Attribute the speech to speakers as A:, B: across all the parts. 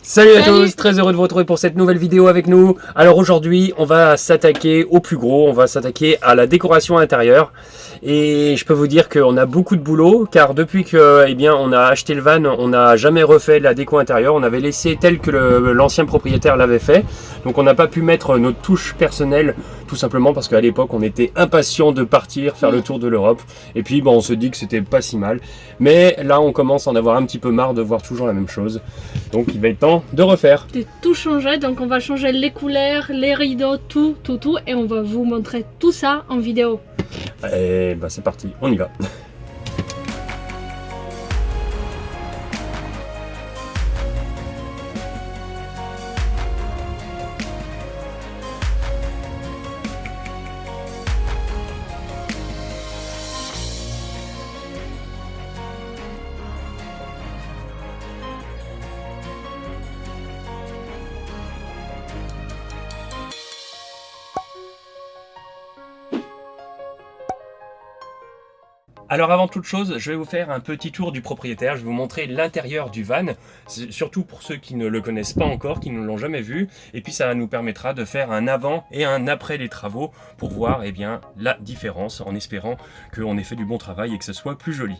A: Salut à tous, très heureux de vous retrouver pour cette nouvelle vidéo avec nous. Alors aujourd'hui, on va s'attaquer au plus gros, on va s'attaquer à la décoration intérieure. Et je peux vous dire qu'on a beaucoup de boulot, car depuis que on a acheté le van, on n'a jamais refait la déco intérieure. On avait laissé tel que l'ancien propriétaire l'avait fait. Donc on n'a pas pu mettre notre touche personnelle, tout simplement parce qu'à l'époque, on était impatient de partir faire le tour de l'Europe. Et puis on se dit que c'était pas si mal. Mais là, on commence à en avoir un petit peu marre de voir toujours la même chose. Donc il va être temps de refaire.
B: De tout changer, donc on va changer les couleurs, les rideaux, tout, et on va vous montrer tout ça en vidéo.
A: Et bah c'est parti, on y va. Alors avant toute chose, je vais vous faire un petit tour du propriétaire, je vais vous montrer l'intérieur du van, surtout pour ceux qui ne le connaissent pas encore, qui ne l'ont jamais vu, et puis ça nous permettra de faire un avant et un après les travaux pour voir la différence, en espérant qu'on ait fait du bon travail et que ce soit plus joli.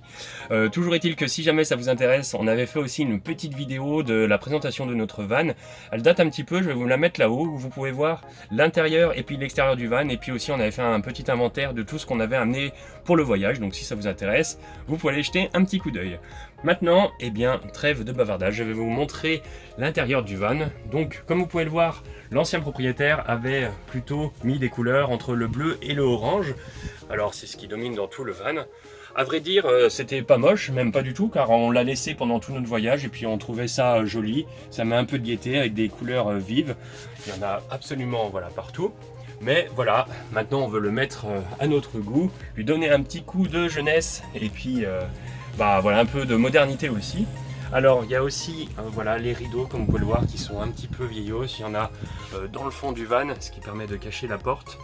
A: Toujours est-il que si jamais ça vous intéresse, on avait fait aussi une petite vidéo de la présentation de notre van, elle date un petit peu, je vais vous la mettre là-haut, où vous pouvez voir l'intérieur et puis l'extérieur du van, et puis aussi on avait fait un petit inventaire de tout ce qu'on avait amené pour le voyage, donc si ça vous intéresse, vous pouvez aller jeter un petit coup d'œil. Maintenant, trêve de bavardage, je vais vous montrer l'intérieur du van. Donc, comme vous pouvez le voir, l'ancien propriétaire avait plutôt mis des couleurs entre le bleu et le orange. Alors, c'est ce qui domine dans tout le van. À vrai dire, c'était pas moche, même pas du tout, car on l'a laissé pendant tout notre voyage et puis on trouvait ça joli. Ça met un peu de gaieté avec des couleurs vives. Il y en a absolument partout. Mais voilà, maintenant on veut le mettre à notre goût, lui donner un petit coup de jeunesse et puis un peu de modernité aussi. Alors il y a aussi les rideaux, comme vous pouvez le voir, qui sont un petit peu vieillots. Il y en a dans le fond du van, ce qui permet de cacher la porte.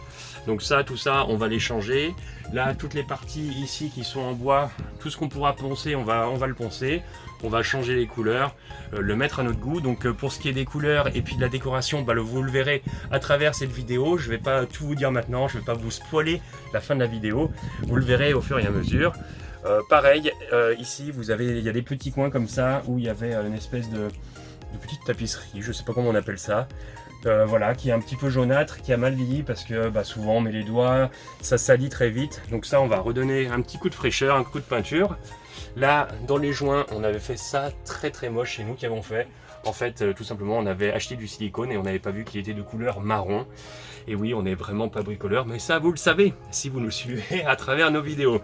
A: Donc ça, tout ça, on va les changer. Là, toutes les parties ici qui sont en bois, tout ce qu'on pourra poncer, on va le poncer. On va changer les couleurs, le mettre à notre goût. Donc pour ce qui est des couleurs et puis de la décoration, vous le verrez à travers cette vidéo. Je ne vais pas tout vous dire maintenant, je ne vais pas vous spoiler la fin de la vidéo. Vous le verrez au fur et à mesure. Pareil, ici il y a des petits coins comme ça où il y avait une espèce de petite tapisserie, je ne sais pas comment on appelle ça. Qui est un petit peu jaunâtre, qui a mal vieilli parce que souvent on met les doigts, ça salit très vite. Donc ça, on va redonner un petit coup de fraîcheur, un coup de peinture. Là, dans les joints, on avait fait ça très moche, chez nous qui avons fait. En fait, tout simplement, on avait acheté du silicone et on n'avait pas vu qu'il était de couleur marron. Et oui, on n'est vraiment pas bricoleur, mais ça, vous le savez, si vous nous suivez à travers nos vidéos.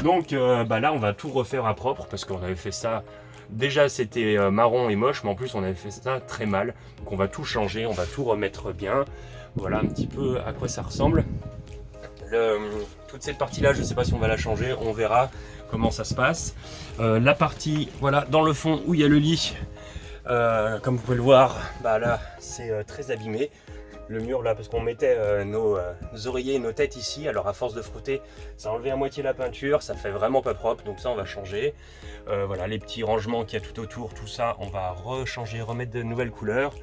A: Donc là, on va tout refaire à propre parce qu'on avait fait ça. Déjà, c'était marron et moche, mais en plus, on avait fait ça très mal. Donc, on va tout changer, on va tout remettre bien. Voilà un petit peu à quoi ça ressemble. Toute cette partie-là, je ne sais pas si on va la changer, on verra comment ça se passe. La partie, dans le fond où il y a le lit, comme vous pouvez le voir, là, c'est très abîmé. Le mur là, parce qu'on mettait nos oreillers et nos têtes ici, alors à force de frotter, ça a enlevé à moitié la peinture, ça fait vraiment pas propre, donc ça on va changer. Les petits rangements qu'il y a tout autour, tout ça, on va rechanger, remettre de nouvelles couleurs.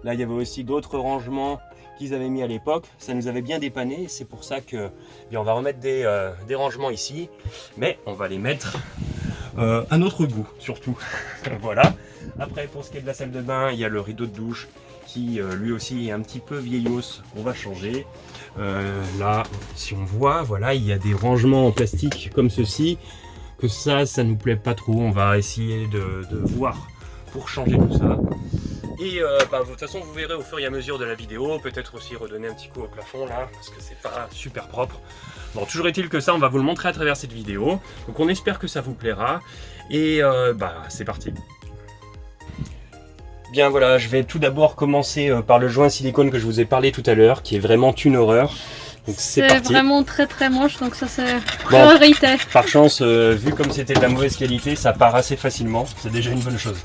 A: Là, il y avait aussi d'autres rangements qu'ils avaient mis à l'époque, ça nous avait bien dépanné, c'est pour ça que on va remettre des rangements ici, mais on va les mettre à notre goût surtout. Voilà. Après, pour ce qui est de la salle de bain, il y a le rideau de douche qui lui aussi est un petit peu vieillos, on va changer. Là, si on voit, il y a des rangements en plastique comme ceci, que ça nous plaît pas trop, on va essayer de voir pour changer tout ça. Et de toute façon, vous verrez au fur et à mesure de la vidéo, peut-être aussi redonner un petit coup au plafond là, parce que c'est pas super propre. Bon, toujours est-il que ça, on va vous le montrer à travers cette vidéo. Donc on espère que ça vous plaira. Et c'est parti. Bien voilà, je vais tout d'abord commencer par le joint silicone que je vous ai parlé tout à l'heure, qui est vraiment une horreur. Donc c'est parti.
B: Vraiment très moche, donc ça c'est priorité.
A: Par chance, vu comme c'était de la mauvaise qualité, ça part assez facilement, c'est déjà une bonne chose.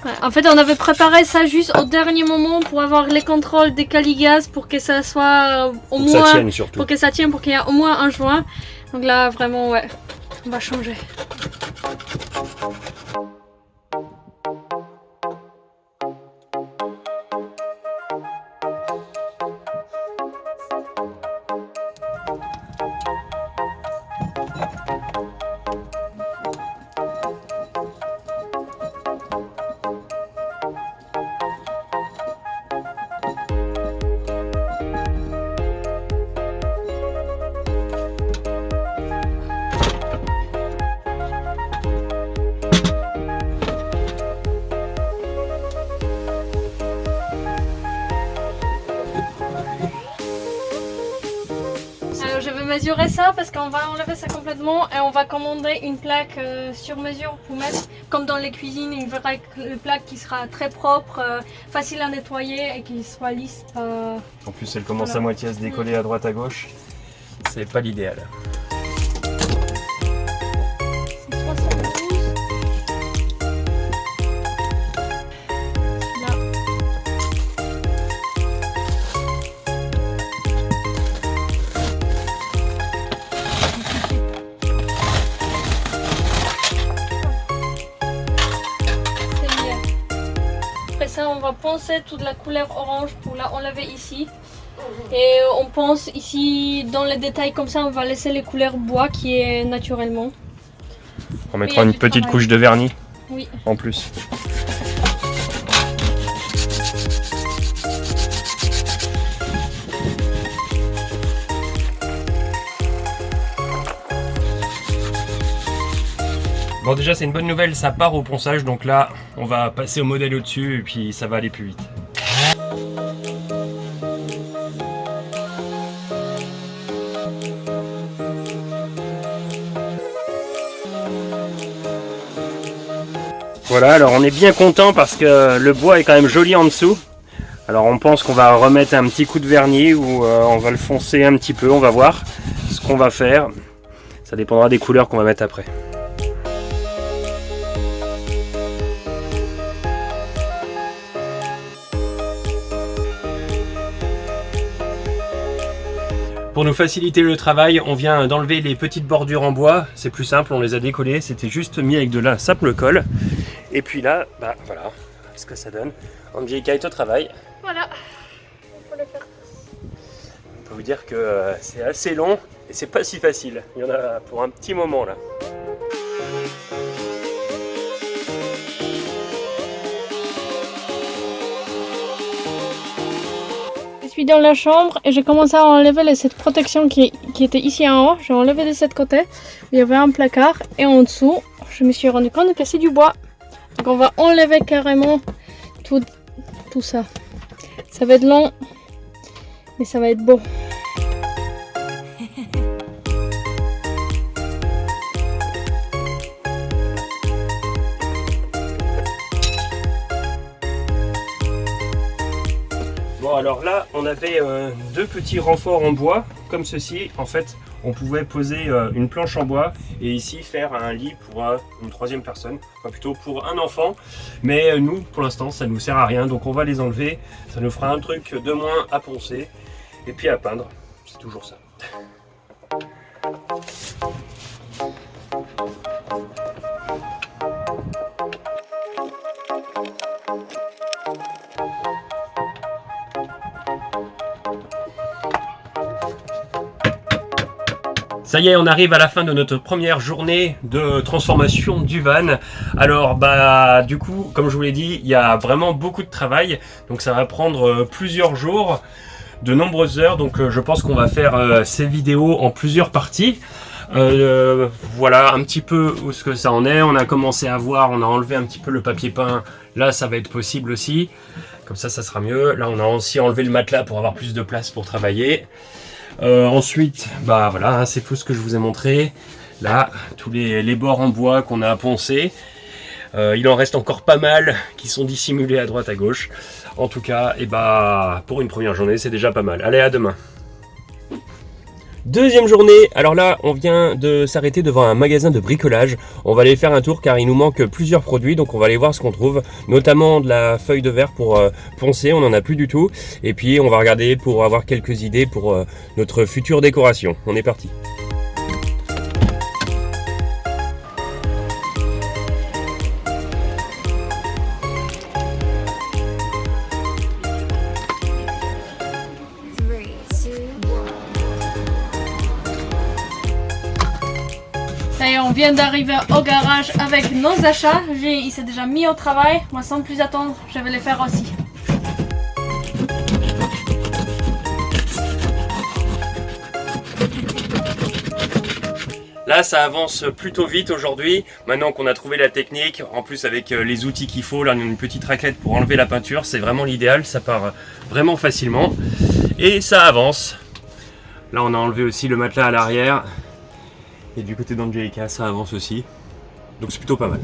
B: Ouais, en fait, on avait préparé ça juste au dernier moment pour avoir les contrôles des caligaz pour que ça soit au moins.
A: Ça tienne surtout.
B: Pour que ça tienne, pour qu'il y ait au moins un joint. Donc là, vraiment, ouais, on va changer. mesurer ça parce qu'on va enlever ça complètement et on va commander une plaque sur mesure pour mettre, comme dans les cuisines, une vraie plaque qui sera très propre, facile à nettoyer et qui soit lisse.
A: En plus, elle commence à moitié à se décoller à droite à gauche. C'est pas l'idéal.
B: C'est 72. Là. C'est mieux. Après ça, on va poncer toute la couleur orange pour la enlever ici. Et on pense ici dans les détails comme ça, on va laisser les couleurs bois qui est naturellement.
A: On mettra une petite couche de vernis en plus. Bon, déjà c'est une bonne nouvelle, ça part au ponçage, donc là on va passer au modèle au-dessus et puis ça va aller plus vite. Voilà, alors on est bien content parce que le bois est quand même joli en dessous. Alors on pense qu'on va remettre un petit coup de vernis ou on va le foncer un petit peu, on va voir ce qu'on va faire. Ça dépendra des couleurs qu'on va mettre après. Pour nous faciliter le travail, on vient d'enlever les petites bordures en bois. C'est plus simple, on les a décollées. C'était juste mis avec de la simple colle. Et puis là, bah voilà ce que ça donne. Angelica est au travail.
B: Voilà. On peut le faire.
A: On peut vous dire que c'est assez long et c'est pas si facile. Il y en a pour un petit moment là.
B: Je suis dans la chambre et j'ai commencé à enlever cette protection qui était ici en haut. J'ai enlevé de cette côté. Il y avait un placard et en dessous, je me suis rendu compte que c'est du bois. Donc on va enlever carrément tout ça. Ça va être long, mais ça va être beau.
A: Bon, alors là, on avait deux petits renforts en bois, comme ceci. En fait, on pouvait poser une planche en bois et ici faire un lit pour une troisième personne, enfin plutôt pour un enfant. Mais nous, pour l'instant, ça ne nous sert à rien, donc on va les enlever. Ça nous fera un truc de moins à poncer et puis à peindre. C'est toujours ça. Ça y est, on arrive à la fin de notre première journée de transformation du van. Alors bah du coup, comme je vous l'ai dit, il y a vraiment beaucoup de travail. Donc ça va prendre plusieurs jours, de nombreuses heures. Donc je pense qu'on va faire ces vidéos en plusieurs parties. Voilà un petit peu où ce que ça en est. On a commencé à voir, on a enlevé un petit peu le papier peint. Là ça va être possible aussi. Comme ça sera mieux. Là on a aussi enlevé le matelas pour avoir plus de place pour travailler. Ensuite, bah voilà, c'est tout ce que je vous ai montré. Là, tous les bords en bois qu'on a poncés. Il en reste encore pas mal qui sont dissimulés à droite à gauche. En tout cas, et bah, pour une première journée, c'est déjà pas mal. Allez, à demain. Deuxième journée, alors là on vient de s'arrêter devant un magasin de bricolage. On va aller faire un tour car il nous manque plusieurs produits, donc on va aller voir ce qu'on trouve, notamment de la feuille de verre pour poncer, on n'en a plus du tout. Et puis on va regarder pour avoir quelques idées pour notre future décoration. On est parti.
B: Et on vient d'arriver au garage avec nos achats. Il s'est déjà mis au travail. Moi, sans plus attendre, je vais les faire aussi.
A: Là, ça avance plutôt vite aujourd'hui. Maintenant qu'on a trouvé la technique, en plus avec les outils qu'il faut, là on a une petite raclette pour enlever la peinture, c'est vraiment l'idéal. Ça part vraiment facilement et ça avance. Là on a enlevé aussi le matelas à l'arrière. Et du côté d'Angelica ça avance aussi. Donc c'est plutôt pas mal.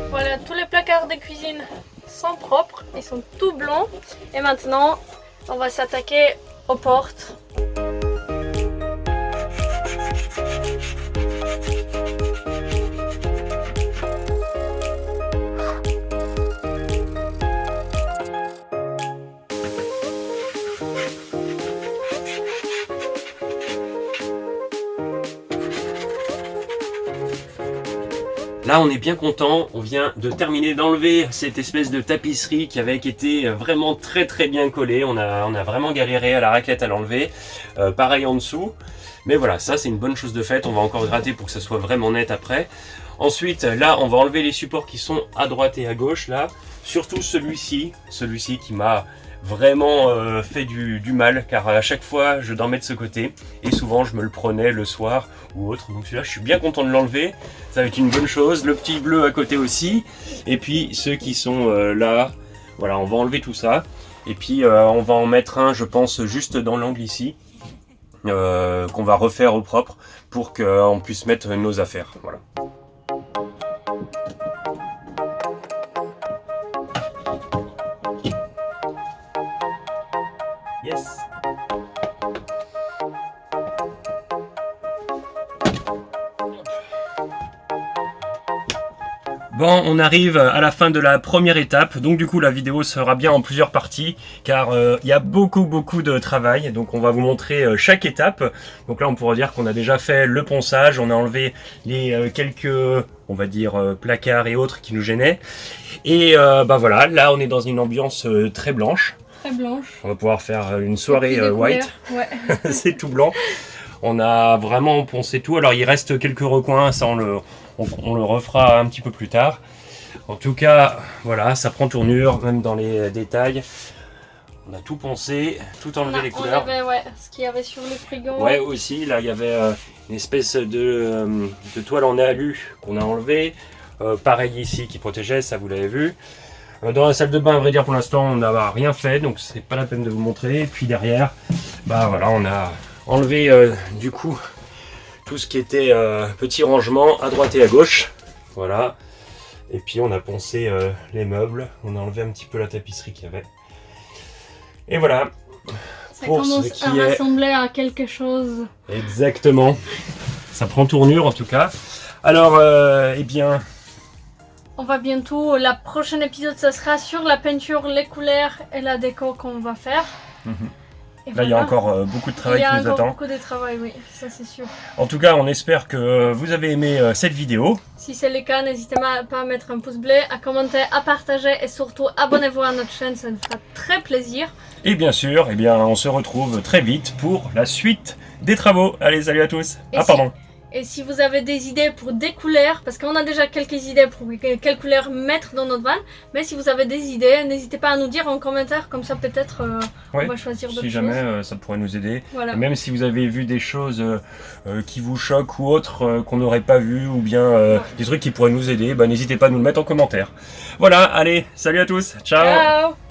B: Voilà, tous les placards de cuisine sont propres, ils sont tout blancs. Et maintenant, on va s'attaquer aux portes.
A: Là on est bien content, on vient de terminer d'enlever cette espèce de tapisserie qui avait été vraiment très bien collée. On a vraiment galéré à la raclette à l'enlever, pareil en dessous. Mais voilà, ça c'est une bonne chose de faite, on va encore gratter pour que ça soit vraiment net après. Ensuite là on va enlever les supports qui sont à droite et à gauche là. Surtout celui-ci qui m'a vraiment fait du mal, car à chaque fois je dormais de ce côté et souvent je me le prenais le soir ou autre. Donc celui-là je suis bien content de l'enlever, ça va être une bonne chose. Le petit bleu à côté aussi, et puis ceux qui sont là, voilà, on va enlever tout ça et puis on va en mettre un, je pense, juste dans l'angle ici, qu'on va refaire au propre pour qu'on puisse mettre nos affaires. Voilà. Yes. Bon, on arrive à la fin de la première étape, donc du coup la vidéo sera bien en plusieurs parties, car il y a beaucoup de travail, donc on va vous montrer chaque étape. Donc là on pourra dire qu'on a déjà fait le ponçage, on a enlevé les quelques, on va dire, placards et autres qui nous gênaient, et bah voilà, là on est dans une ambiance très blanche.
B: Très blanche.
A: On va pouvoir faire une soirée white,
B: ouais.
A: c'est tout blanc. On a vraiment poncé tout, alors il reste quelques recoins, ça on le refera un petit peu plus tard. En tout cas, voilà, ça prend tournure, même dans les détails. On a tout poncé, tout enlevé les couleurs.
B: On avait, ouais, ce qu'il y avait sur le frigo.
A: Ouais, aussi, là il y avait une espèce de toile en alu qu'on a enlevé. Pareil ici qui protégeait, ça vous l'avez vu. Dans la salle de bain, à vrai dire, pour l'instant, on n'a rien fait, donc c'est pas la peine de vous montrer. Et puis derrière, bah voilà, on a enlevé du coup tout ce qui était petit rangement à droite et à gauche. Voilà. Et puis on a poncé les meubles, on a enlevé un petit peu la tapisserie qu'il y avait. Et voilà.
B: Ça commence à ressembler à quelque chose.
A: Exactement. Ça prend tournure en tout cas. Alors, eh bien...
B: On va bientôt, la prochaine épisode, ça sera sur la peinture, les couleurs et la déco qu'on va faire. Et
A: là, il y a encore beaucoup de travail qui nous attend. Il y a encore
B: beaucoup de travail, oui, ça c'est sûr.
A: En tout cas, on espère que vous avez aimé cette vidéo.
B: Si c'est le cas, n'hésitez pas à mettre un pouce bleu, à commenter, à partager et surtout abonnez-vous à notre chaîne, ça nous fera très plaisir. Et bien sûr, eh bien, on se retrouve très vite pour la suite des travaux. Allez, salut à tous. Pardon. Et si vous avez des idées pour des couleurs, parce qu'on a déjà quelques idées pour quelles couleurs mettre dans notre van, mais si vous avez des idées, n'hésitez pas à nous dire en commentaire, comme ça peut-être on va choisir d'autres choses.
A: Si jamais ça pourrait nous aider.
B: Voilà.
A: Et même si vous avez vu des choses qui vous choquent ou autres qu'on n'aurait pas vu, ou bien des trucs qui pourraient nous aider, bah, n'hésitez pas à nous le mettre en commentaire. Voilà, allez, salut à tous, ciao.
B: Ciao.